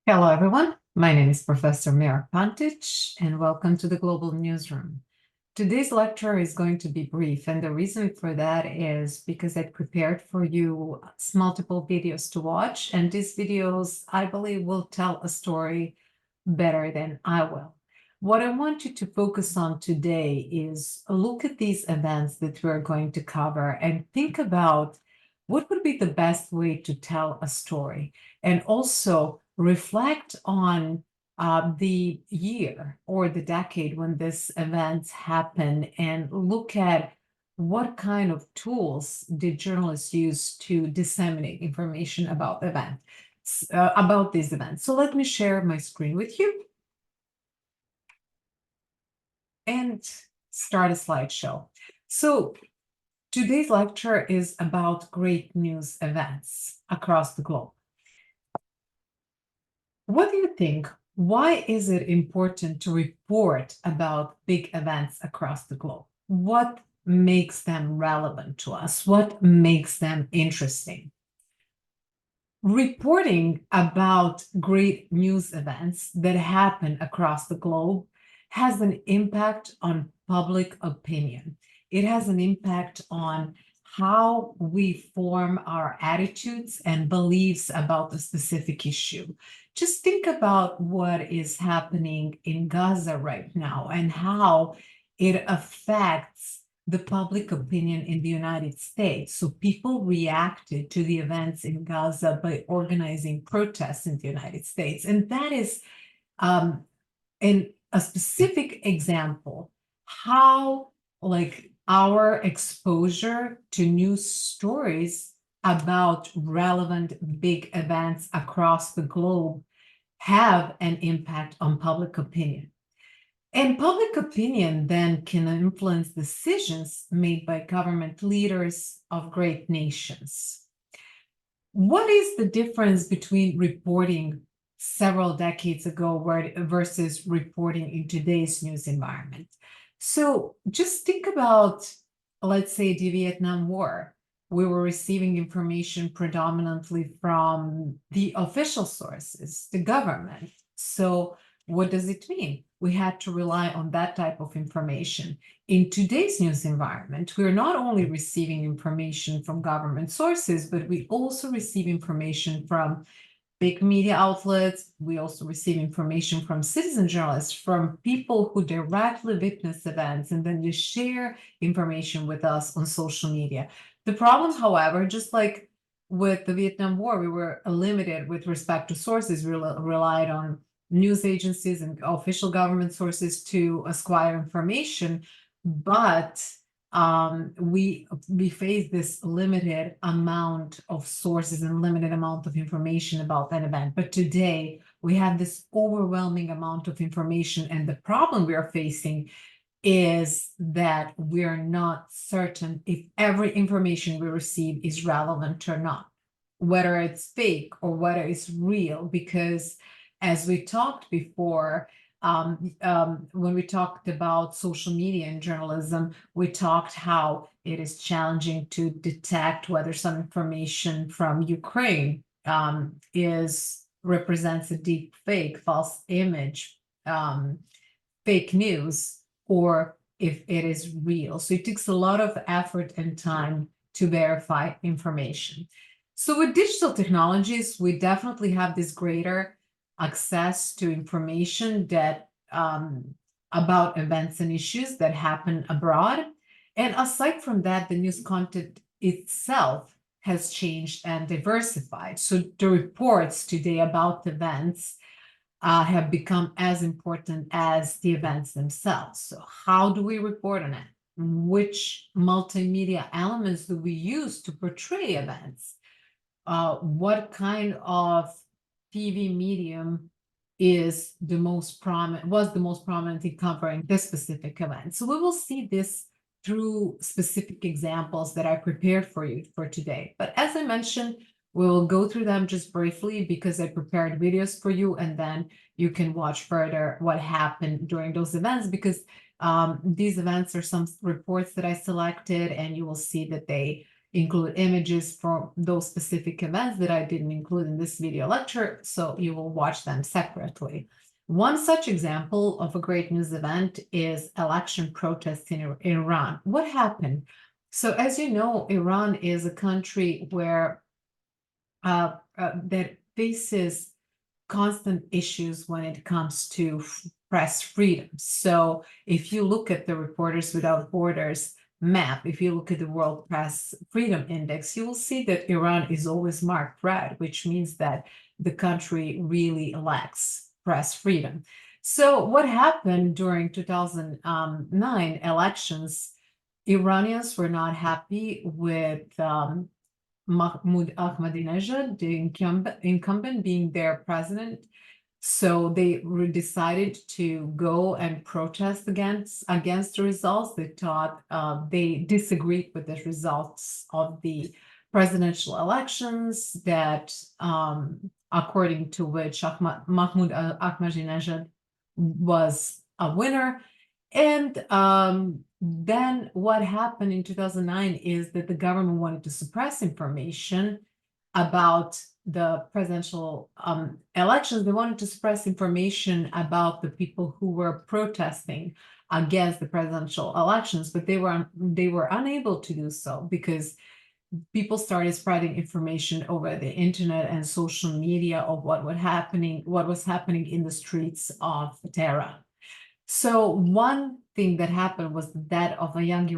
Hello, everyone. My name is Professor Mira Pantic, and welcome to the Global Newsroom. Today's lecture is going to be brief, and the reason for that is because I prepared for you multiple videos to watch, and these videos, I believe, will tell a story better than I will. What I want you to focus on today is look at these events that we're going to cover and think about what would be the best way to tell a story, and also reflect on the year or the decade when this event happened and look at what kind of tools did journalists use to disseminate information about the event, about these events. So let me share my screen with you and start a slideshow. So today's lecture is about great news events across the globe. What do you think? Why is it important to report about big events across the globe? What makes them relevant to us? What makes them interesting? Reporting about great news events that happen across the globe has an impact on public opinion. It has an impact on how we form our attitudes and beliefs about a specific issue. Just think about what is happening in Gaza right now and how it affects the public opinion in the United States. So people reacted to the events in Gaza by organizing protests in the United States. And that is in a specific example, how like our exposure to news stories about relevant big events across the globe have an impact on public opinion. And public opinion then can influence decisions made by government leaders of great nations. What is the difference between reporting several decades ago versus reporting in today's news environment? So just think about, let's say, the Vietnam War. We were receiving information predominantly from the official sources, the government. So what does it mean? We had to rely on that type of information. In today's news environment, we're not only receiving information from government sources, but we also receive information from big media outlets. We also receive information from citizen journalists, from people who directly witness events, and then they share information with us on social media. The problem, however, just like with the Vietnam War, we were limited with respect to sources. We relied on news agencies and official government sources to acquire information, but we face this limited amount of sources and limited amount of information about that event. But today we have this overwhelming amount of information, and the problem we are facing is that we're not certain if every information we receive is relevant or not, whether it's fake or whether it's real, because as we talked before, when we talked about social media and journalism, we talked how it is challenging to detect whether some information from Ukraine represents a deep fake, false image, fake news, or if it is real. So it takes a lot of effort and time to verify information. So with digital technologies, we definitely have this greater access to information that about events and issues that happen abroad. And aside from that, the news content itself has changed and diversified. So the reports today about events have become as important as the events themselves. So how do we report on it? Which multimedia elements do we use to portray events? What kind of TV medium was the most prominent in covering this specific event? So we will see this through specific examples that I prepared for you for today. But as I mentioned, we'll go through them just briefly because I prepared videos for you, and then you can watch further what happened during those events, because these events are some reports that I selected, and you will see that they include images from those specific events that I didn't include in this video lecture, so you will watch them separately. One such example of a great news event is election protests in Iran. What happened? So as you know, Iran is a country where that faces constant issues when it comes to press freedom. So if you look at the Reporters Without Borders map, if you look at the World Press Freedom Index, you will see that Iran is always marked red, which means that the country really lacks press freedom. So what happened during 2009 elections, Iranians were not happy with Mahmoud Ahmadinejad, the incumbent, being their president. So they decided to go and protest against the results. They thought they disagreed with the results of the presidential elections, that according to which Mahmoud Ahmadinejad was a winner. And then what happened in 2009 is that the government wanted to suppress information about the presidential elections. They wanted to suppress information about the people who were protesting against the presidential elections, but they were unable to do so because people started spreading information over the internet and social media of what was happening in the streets of Tehran. So one thing that happened was the death of a young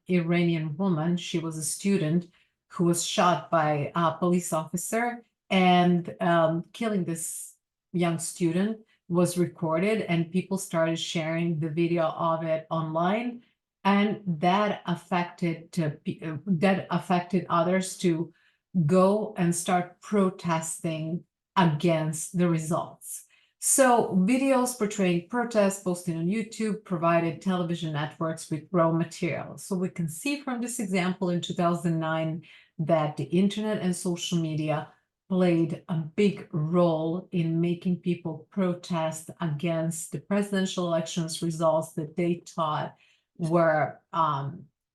Iranian woman. She was a student who was shot by a police officer, and killing this young student was recorded, and people started sharing the video of it online, and that affected others to go and start protesting against the results. So videos portraying protests posted on YouTube provided television networks with raw material. So we can see from this example in 2009 that the internet and social media played a big role in making people protest against the presidential elections results that they thought were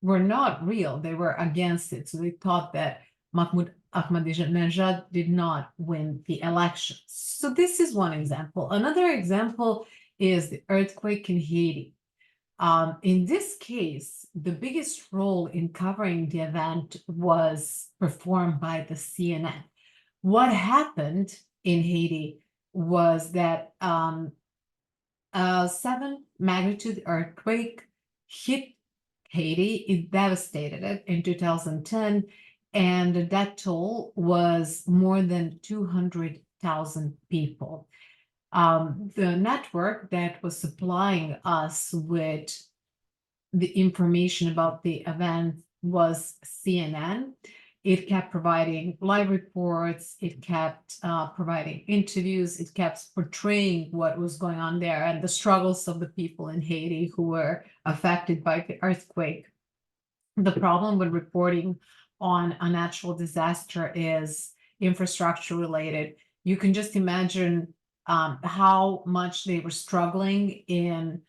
not real. They were against it. So they thought that Mahmoud Ahmadinejad did not win the elections. So this is one example. Another example is the earthquake in Haiti. In this case, the biggest role in covering the event was performed by the CNN. What happened in Haiti was that a 7-magnitude earthquake hit Haiti. It devastated it in 2010, and the death toll was more than 200,000 people. The network that was supplying us with the information about the event was CNN. It kept providing live reports, it kept providing interviews, it kept portraying what was going on there and the struggles of the people in Haiti who were affected by the earthquake. The problem with reporting on a natural disaster is infrastructure related. You can just imagine how much they were struggling in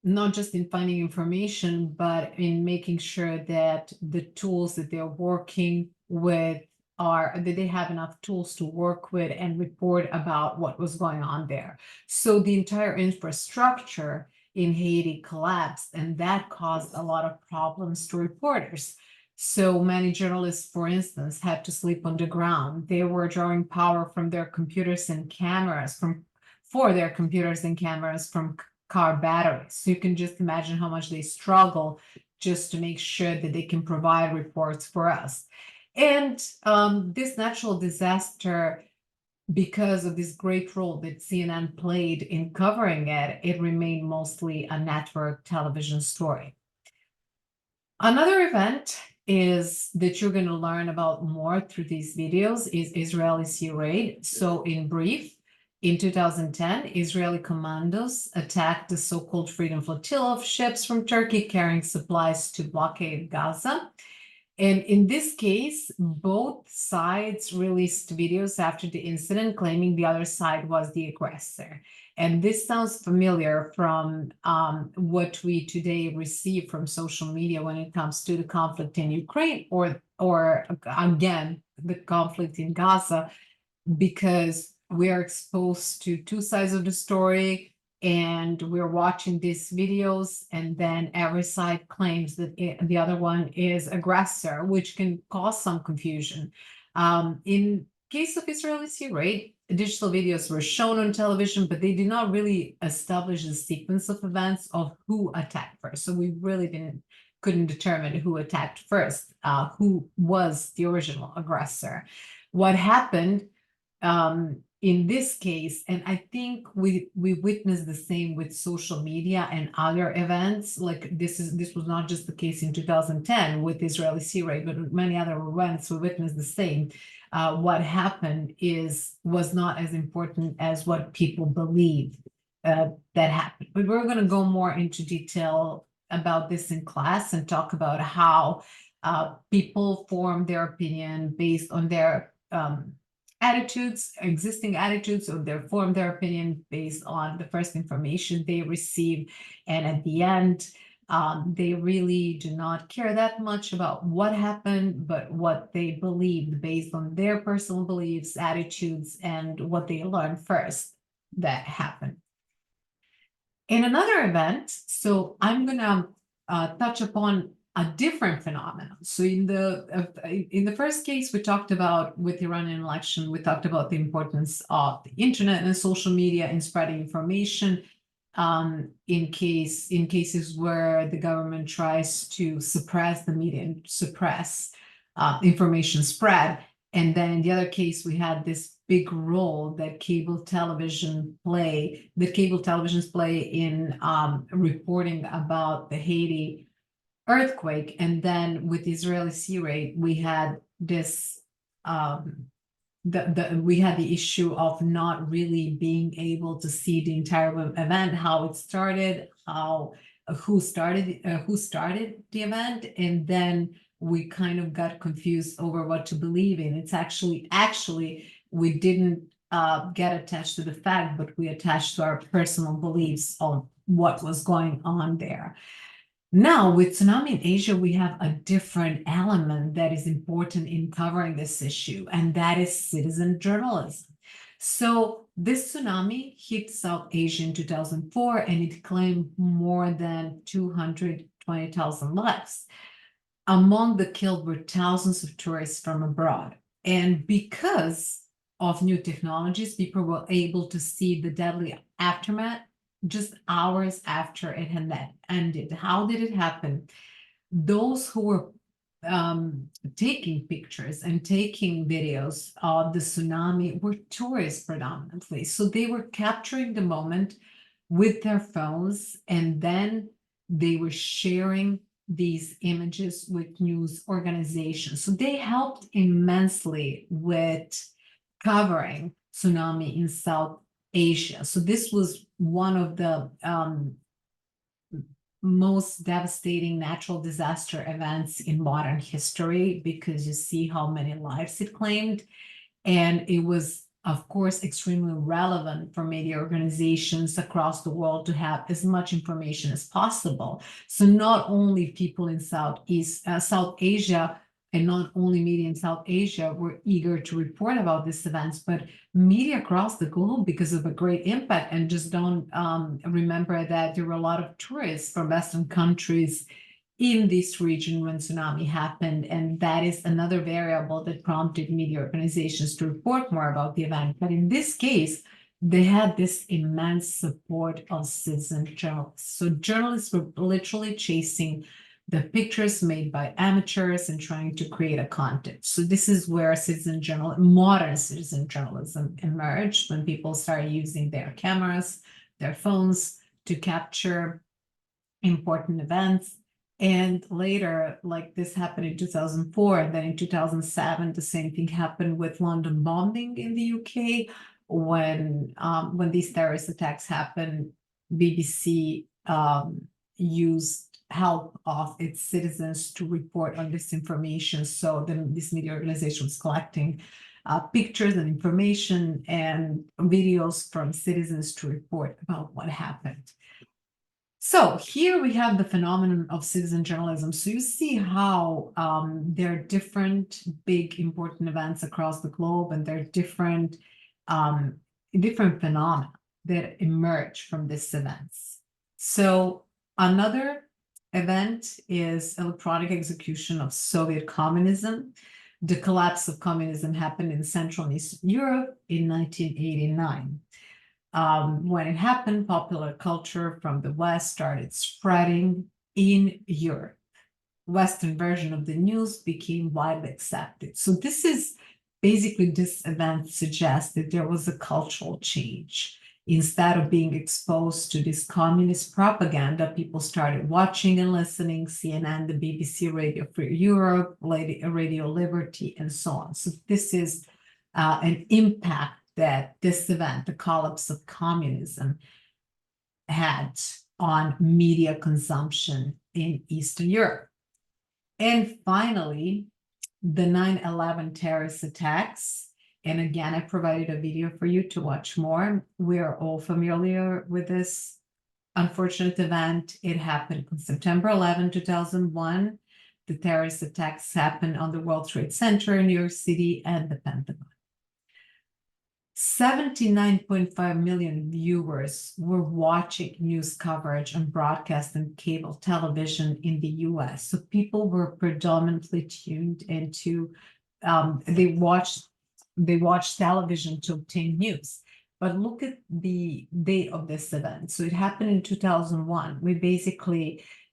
not just in finding information, but in making sure that the tools that they're working with that they have enough tools to work with and report about what was going on there. So the entire infrastructure in Haiti collapsed, and that caused a lot of problems to reporters. So many journalists, for instance, had to sleep on the ground. They were drawing power from their computers and cameras from car batteries. So you can just imagine how much they struggle just to make sure that they can provide reports for us. And this natural disaster, because of this great role that CNN played in covering it, it remained mostly a network television story. Another event is that you're going to learn about more through these videos is Israeli sea raid. So in brief, in 2010, Israeli commandos attacked the so-called Freedom Flotilla of ships from Turkey carrying supplies to blockade Gaza. And in this case, both sides released videos after the incident claiming the other side was the aggressor. And this sounds familiar from what we today receive from social media when it comes to the conflict in Ukraine or again, the conflict in Gaza, because we are exposed to two sides of the story and we're watching these videos, and then every side claims that the other one is aggressor, which can cause some confusion. In case of Israeli Sea Raid, digital videos were shown on television, but they did not really establish the sequence of events of who attacked first. So we really couldn't determine who attacked first, who was the original aggressor. What happened in this case, and I think we witnessed the same with social media and other events. Like this was not just the case in 2010 with Israeli Sea Raid, but many other events we witnessed the same. What happened was not as important as what people believe that happened. But we're going to go more into detail about this in class and talk about how people form their opinion based on their existing attitudes, or they form their opinion based on the first information they receive. And at the end, they really do not care that much about what happened, but what they believed based on their personal beliefs, attitudes, and what they learned first that happened. In another event, so I'm going to touch upon a different phenomenon. So in the first case we talked about with the Iranian election, we talked about the importance of the internet and social media in spreading information. In cases where the government tries to suppress the media and suppress information spread. And then in the other case, we had this big role that cable televisions play in reporting about the Haiti earthquake. And then with Israeli Sea Raid, we had this we had the issue of not really being able to see the entire event, how it started, who started the event, and then we kind of got confused over what to believe in. It's actually we didn't get attached to the fact, but we attached to our personal beliefs of what was going on there. Now, with Tsunami in Asia, we have a different element that is important in covering this issue, and that is citizen journalism. So this tsunami hit South Asia in 2004, and it claimed more than 220,000 lives. Among the killed were thousands of tourists from abroad. And because of new technologies, people were able to see the deadly aftermath just hours after it had ended. How did it happen? Those who were taking pictures and taking videos of the tsunami were tourists predominantly. So they were capturing the moment with their phones, and then they were sharing these images with news organizations. So they helped immensely with covering tsunami in South Asia. So this was one of the most devastating natural disaster events in modern history, because you see how many lives it claimed. And it was, of course, extremely relevant for media organizations across the world to have as much information as possible. So not only people in South Asia, and not only media in South Asia were eager to report about these events, but media across the globe, because of a great impact. And just don't remember that there were a lot of tourists from Western countries in this region when tsunami happened. And that is another variable that prompted media organizations to report more about the event. But in this case, they had this immense support of citizen journalists. So journalists were literally chasing the pictures made by amateurs and trying to create a content. So this is where modern citizen journalism emerged, when people started using their cameras, their phones to capture important events. And later, like this happened in 2004, and then in 2007, the same thing happened with London bombing in the UK. When these terrorist attacks happened, BBC used help of its citizens to report on this information. So then this media organization was collecting pictures and information and videos from citizens to report about what happened. So here we have the phenomenon of citizen journalism. So you see how there are different big important events across the globe, and there are different phenomena that emerge from these events. So another event is electronic execution of Soviet communism. The collapse of communism happened in Central and Eastern Europe in 1989. When it happened, popular culture from the West started spreading in Europe. Western version of the news became widely accepted. So this event suggests that there was a cultural change. Instead of being exposed to this communist propaganda, people started watching and listening CNN, the BBC, Radio Free Europe, Radio Liberty, and so on. So this is an impact that this event, the collapse of communism, had on media consumption in Eastern Europe. And finally, the 9/11 terrorist attacks. And again, I provided a video for you to watch more. We are all familiar with this unfortunate event. It happened on September 11, 2001. The terrorist attacks happened on the World Trade Center in New York City and the Pentagon. 79.5 million viewers were watching news coverage on broadcast and cable television in the US. So people were predominantly tuned into, they watched television to obtain news. But look at the date of this event. So it happened in 2001.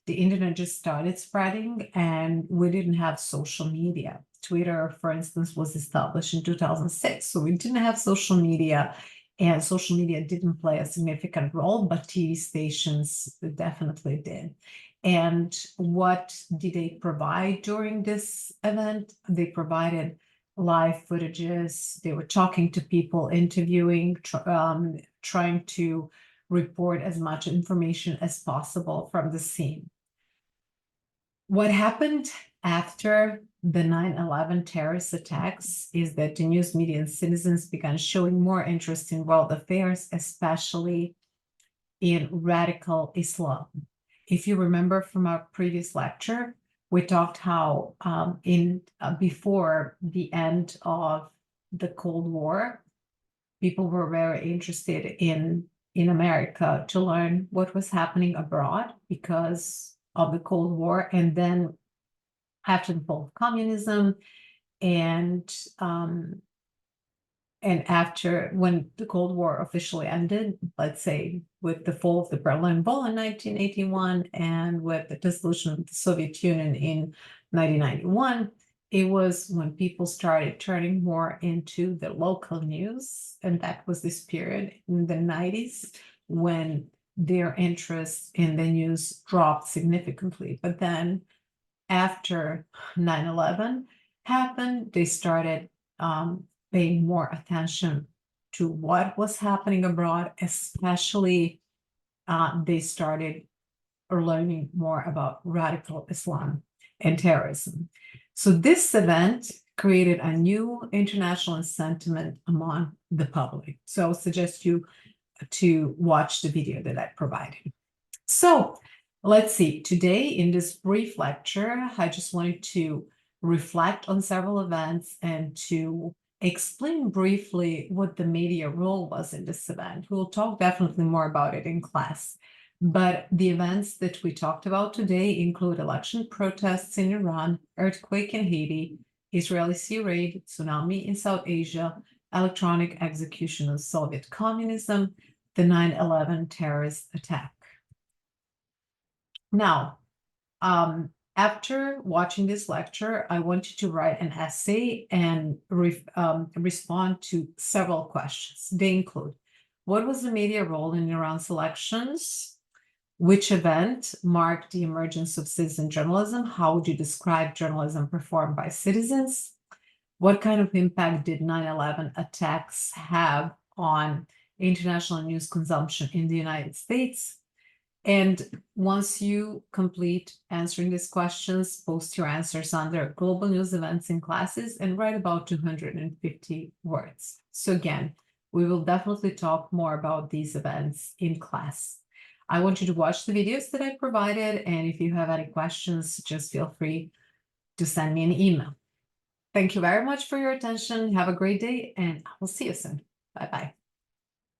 The internet just started spreading, and we didn't have social media. Twitter, for instance, was established in 2006. So we didn't have social media, and social media didn't play a significant role, but TV stations definitely did. And what did they provide during this event? They provided live footages. They were talking to people, interviewing, trying to report as much information as possible from the scene. What happened after the 9/11 terrorist attacks is that the news media and citizens began showing more interest in world affairs, especially in radical Islam. If you remember from our previous lecture, we talked how before the end of the Cold War, people were very interested in America to learn what was happening abroad because of the Cold War. And then after the fall of communism and after when the Cold War officially ended, let's say with the fall of the Berlin Wall in 1981 and with the dissolution of the Soviet Union in 1991, it was when people started turning more into the local news. And that was this period in the 90s when their interest in the news dropped significantly. But then after 9/11 happened, they started paying more attention to what was happening abroad, especially they started learning more about radical Islam and terrorism. So this event created a new international sentiment among the public. So I suggest you to watch the video that I provided. So let's see, today in this brief lecture, I just wanted to reflect on several events and to explain briefly what the media role was in this event. We'll talk definitely more about it in class. But the events that we talked about today include election protests in Iran, earthquake in Haiti, Israeli sea raid, tsunami in South Asia, electronic execution of Soviet communism, the 9/11 terrorist attack. Now, after watching this lecture, I want you to write an essay and respond to several questions. They include, what was the media role in Iran's elections? Which event marked the emergence of citizen journalism? How would you describe journalism performed by citizens? What kind of impact did 9/11 attacks have on international news consumption in the United States? And once you complete answering these questions, post your answers under global news events in classes and write about 250 words. So again, we will definitely talk more about these events in class. I want you to watch the videos that I provided, and if you have any questions, just feel free to send me an email. Thank you very much for your attention. Have a great day, and I will see you soon. Bye-bye.